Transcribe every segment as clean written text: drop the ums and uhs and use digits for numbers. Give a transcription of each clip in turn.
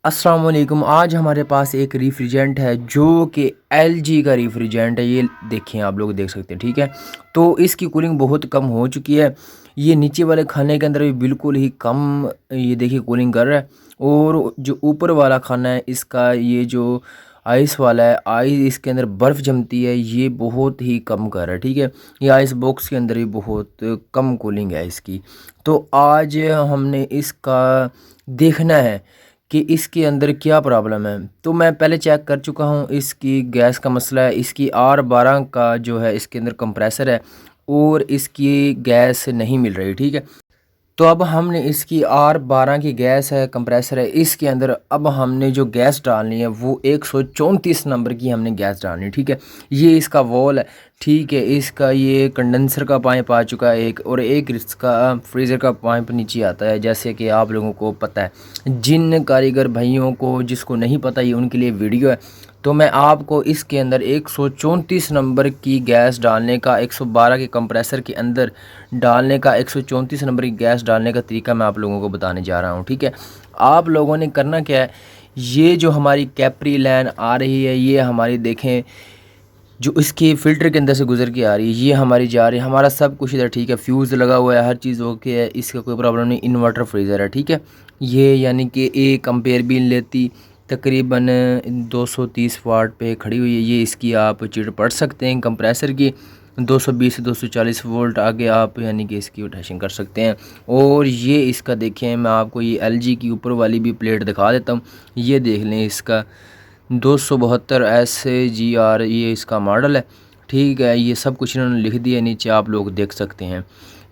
अस्सलाम वालेकुम। आज हमारे पास एक रेफ्रिजरेंट है जो कि एलजी का रेफ्रिजरेंट है। ये देखें, आप लोग देख सकते हैं, ठीक है। तो इसकी कूलिंग बहुत कम हो चुकी है। ये नीचे वाले खाने के अंदर भी बिल्कुल ही कम, ये देखिए, कूलिंग कर रहा है। और जो ऊपर वाला खाना है इसका, ये जो आइस वाला है, आइस इसके अंदर बर्फ़ जमती है, ये बहुत ही कम कर रहा है, ठीक है। ये आइस बॉक्स के अंदर भी बहुत कम कूलिंग है इसकी। तो आज हमने इसका देखना है कि इसके अंदर क्या प्रॉब्लम है। तो मैं पहले चेक कर चुका हूँ, इसकी गैस का मसला है। इसकी R12 का जो है इसके अंदर कंप्रेसर है और इसकी गैस नहीं मिल रही, ठीक है। तो अब हमने इसकी R12 की गैस है, कंप्रेसर है, इसके अंदर अब हमने जो गैस डालनी है वो 134 नंबर की हमने गैस डालनी है, ठीक है। ये इसका वॉल है, ठीक है। इसका ये कंडेंसर का पाइप आ चुका है एक, और एक इसका फ्रीज़र का पाइप नीचे आता है, जैसे कि आप लोगों को पता है। जिन कारीगर भाइयों को, जिसको नहीं पता, ये उनके लिए वीडियो है। तो मैं आपको इसके अंदर 134 नंबर की गैस डालने का, 112 के कंप्रेसर के अंदर डालने का, 134 नंबर की गैस डालने का तरीका मैं आप लोगों को बताने जा रहा हूँ, ठीक है। आप लोगों ने करना क्या है, ये जो हमारी कैप्री लाइन आ रही है, ये हमारी देखें जो इसके फ़िल्टर के अंदर से गुजर के आ रही है, ये हमारी जा रही है। हमारा सब कुछ इधर ठीक है, फ्यूज़ लगा हुआ है, हर चीज़ ओके है, इसका कोई प्रॉब्लम नहीं। इन्वर्टर फ्रीज़र है, ठीक है। ये यानी कि 1 एम्पेयर भी लेती, तकरीबन 230 वाट पे खड़ी हुई है। ये इसकी आप चिट पढ़ सकते हैं कंप्रेसर की, 220 से 240 वोल्ट आगे आप यानी कि इसकी टैशिंग कर सकते हैं। और ये इसका देखें, मैं आपको ये एलजी की ऊपर वाली भी प्लेट दिखा देता हूँ। ये देख लें, इसका 272 SGR ये इसका मॉडल है, ठीक है। ये सब कुछ इन्होंने लिख दिया नीचे, आप लोग देख सकते हैं।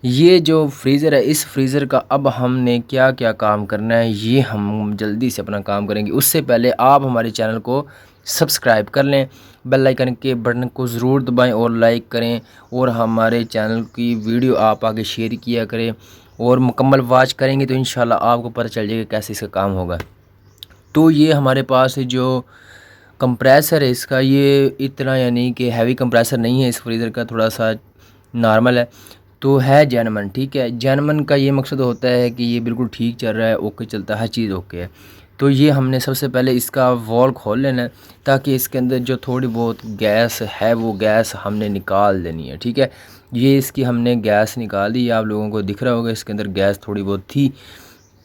ये जो फ्रीज़र है, इस फ्रीज़र का अब हमने क्या क्या काम करना है, ये हम जल्दी से अपना काम करेंगे। उससे पहले आप हमारे चैनल को सब्सक्राइब कर लें, बेल आइकन के बटन को ज़रूर दबाएं और लाइक करें, और हमारे चैनल की वीडियो आप आगे शेयर किया करें, और मुकम्मल वॉच करेंगे तो इंशाल्लाह आपको पता चल जाएगा कैसे इसका काम होगा। तो ये हमारे पास जो कंप्रेसर है इसका, ये इतना यानी कि हैवी कंप्रेसर नहीं है, इस फ्रीज़र का थोड़ा सा नॉर्मल है। तो है जेनमन, ठीक है। जेनमन का ये मकसद होता है कि ये बिल्कुल ठीक चल रहा है, ओके चलता है, हर चीज़ ओके है। तो ये हमने सबसे पहले इसका वॉल खोल लेना है, ताकि इसके अंदर जो थोड़ी बहुत गैस है वो गैस हमने निकाल देनी है, ठीक है। ये इसकी हमने गैस निकाल दी, आप लोगों को दिख रहा होगा इसके अंदर गैस थोड़ी बहुत थी,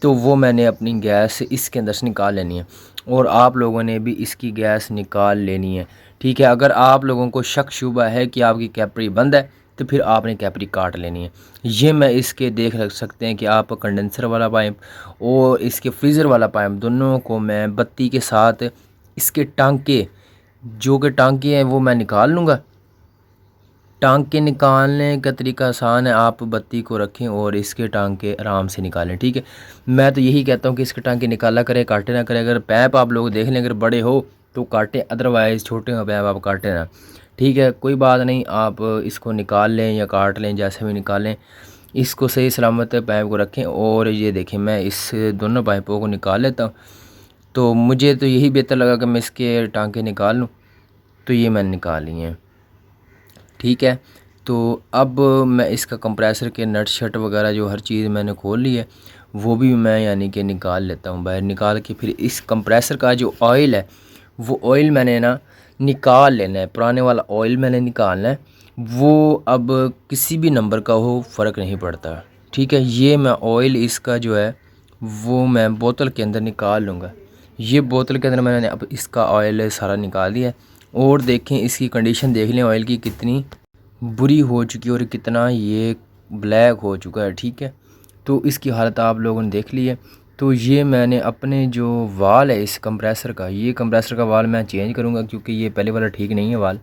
तो वो मैंने अपनी गैस इसके अंदर से निकाल लेनी है। और आप लोगों ने भी इसकी गैस निकाल लेनी है, ठीक है। अगर आप लोगों को शक शुबा है कि आपकी कैपरी बंद है, तो फिर आपने कैपरी काट लेनी है। ये मैं इसके देख रख सकते हैं कि आप कंडेंसर वाला पाइप और इसके फ्रीज़र वाला पाइप दोनों को मैं बत्ती के साथ, इसके टांके जो कि टांके हैं वो मैं निकाल लूँगा। टांके निकालने का तरीका आसान है, आप बत्ती को रखें और इसके टांके आराम से निकालें, ठीक है। मैं तो यही कहता हूँ कि इसके टांके निकाला करें, काटे ना करें। अगर पैप आप लोग देख लें, अगर बड़े हो तो काटें, अदरवाइज़ छोटे हो पैप आप काटें ना, ठीक है। कोई बात नहीं, आप इसको निकाल लें या काट लें, जैसे भी निकालें, इसको सही सलामत पैप को रखें। और ये देखें, मैं इस दोनों पाइपों को निकाल लेता हूँ। तो मुझे तो यही बेहतर लगा कि मैं इसके टांके निकाल लूँ, तो ये मैंने निकाल लिए हैं, ठीक है। तो अब मैं इसका कंप्रेसर के नट शट वगैरह जो हर चीज़ मैंने खोल ली है, वो भी मैं यानी कि निकाल लेता हूँ बाहर। निकाल के फिर इस कंप्रेसर का जो ऑयल है, वो ऑयल मैंने ना निकाल लेना है, पुराने वाला ऑयल मैंने निकालना है। वो अब किसी भी नंबर का हो, फ़र्क नहीं पड़ता, ठीक है। ये मैं ऑयल इसका जो है वो मैं बोतल के अंदर निकाल लूँगा। ये बोतल के अंदर मैंने अब इसका ऑयल सारा निकाल दिया है। और देखें, इसकी कंडीशन देख लें ऑयल की कितनी बुरी हो चुकी है और कितना ये ब्लैक हो चुका है, ठीक है। तो इसकी हालत आप लोगों ने देख ली है। तो ये मैंने अपने जो वाल है इस कंप्रेसर का, ये कंप्रेसर का वाल मैं चेंज करूँगा, क्योंकि ये पहले वाला ठीक नहीं है, वाल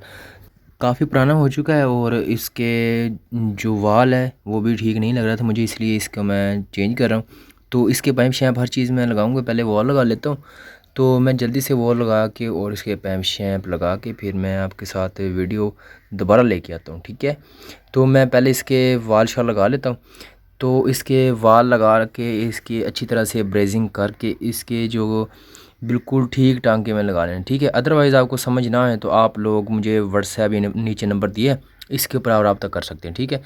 काफ़ी पुराना हो चुका है, और इसके जो वाल है वो भी ठीक नहीं लग रहा था मुझे, इसलिए इसको मैं चेंज कर रहा हूँ। तो इसके पाइप शैम्प हर चीज़ मैं लगाऊंगा, पहले वॉल लगा लेता हूँ। तो मैं जल्दी से वॉल लगा के और इसके पाइप शैम्प लगा के फिर मैं आपके साथ वीडियो दोबारा लेके आता हूँ, ठीक है। तो मैं पहले इसके वाल शाल लगा लेता हूँ। तो इसके वाल लगा के इसकी अच्छी तरह से ब्रेजिंग करके इसके जो बिल्कुल ठीक टांके में लगा लें, ठीक है। अदरवाइज़ आपको समझ ना आए तो आप लोग मुझे व्हाट्सएप नीचे नंबर दिए, इसके ऊपर आप रब्ता कर सकते हैं, ठीक है।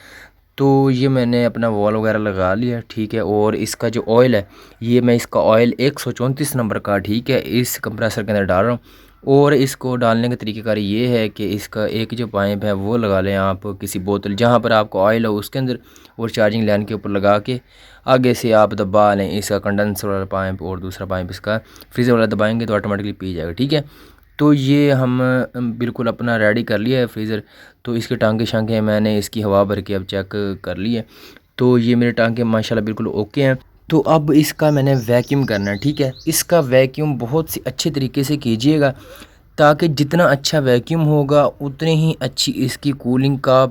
तो ये मैंने अपना वॉल वगैरह लगा लिया, ठीक है। और इसका जो ऑयल है, ये मैं इसका ऑयल 134 नंबर का, ठीक है, इस कंप्रेसर के अंदर डाल रहा हूँ। और इसको डालने का तरीक़ाकार ये है कि इसका एक जो पाइप है वो लगा लें आप किसी बोतल जहाँ पर आपको ऑयल हो उसके अंदर, और चार्जिंग लाइन के ऊपर लगा के आगे से आप दबा लें इसका कंडेंसर वाला पाइप, और दूसरा पाइप इसका फ्रीज़र वाला दबाएंगे तो ऑटोमेटिकली पी जाएगा, ठीक है। तो ये हम बिल्कुल अपना रेडी कर लिया है फ्रीज़र। तो इसके टांके शांके मैंने इसकी हवा भर के अब चेक कर लिए, तो ये मेरे टांके माशाल्लाह बिल्कुल ओके हैं। तो अब इसका मैंने वैक्यूम करना है, ठीक है। इसका वैक्यूम बहुत सी अच्छे तरीके से कीजिएगा, ताकि जितना अच्छा वैक्यूम होगा उतनी ही अच्छी इसकी कूलिंग का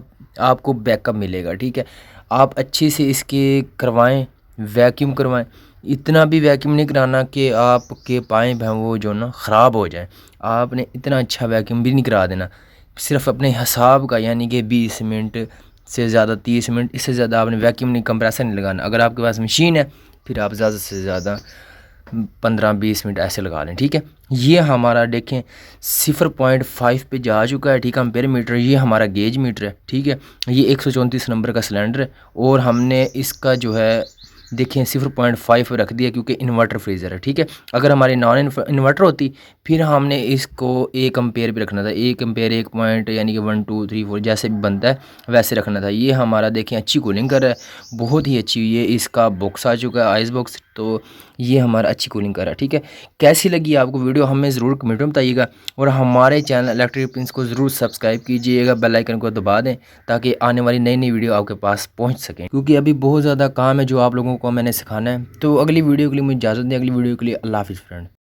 आपको बैकअप मिलेगा, ठीक है। आप अच्छे से इसके करवाएं, वैक्यूम करवाएं। इतना भी वैक्यूम नहीं कराना कि आपके पाइप हैं वो जो ना ख़राब हो जाए। आपने इतना अच्छा वैक्यूम भी नहीं करा देना, सिर्फ अपने हिसाब का, यानी कि 20 मिनट से ज़्यादा 30 मिनट, इससे ज़्यादा आपने वैक्यूम नहीं, कंप्रेसर नहीं लगाना। अगर आपके पास मशीन है फिर आप ज़्यादा से ज़्यादा 15-20 मिनट ऐसे लगा लें, ठीक है। ये हमारा देखें 0.5 पे जा चुका है, ठीक है, एम्पेयर मीटर। ये हमारा गेज मीटर है, ठीक है। ये 134 नंबर का सिलेंडर है, और हमने इसका जो है देखें 0.5 रख दिया क्योंकि इन्वर्टर फ्रीज़र है, ठीक है। अगर हमारी नॉन इन्वर्टर होती फिर हमने इसको 1 एम्पेयर भी रखना था, 1 एम्पेयर 1 पॉइंट यानी कि 1 2 3 4 जैसे भी बनता है वैसे रखना था। ये हमारा देखें अच्छी कूलिंग कर रहा है, बहुत ही अच्छी। ये इसका बॉक्स आ चुका है, आइस बॉक्स, तो ये हमारा अच्छी कूलिंग कर रहा है, ठीक है। कैसी लगी आपको वीडियो हमें ज़रूर कमेंट में बताइएगा, और हमारे चैनल इलेक्ट्रिक प्रिंस को ज़रूर सब्सक्राइब कीजिएगा, बेल आइकन को दबा दें ताकि आने वाली नई नई वीडियो आपके पास पहुंच सकें, क्योंकि अभी बहुत ज़्यादा काम है जो आप लोगों को मैंने सिखाना है। तो अगली वीडियो के लिए मुझे इजाज़त दें, अगली वीडियो के लिए अल्लाह हाफ़िज़ फ्रेंड।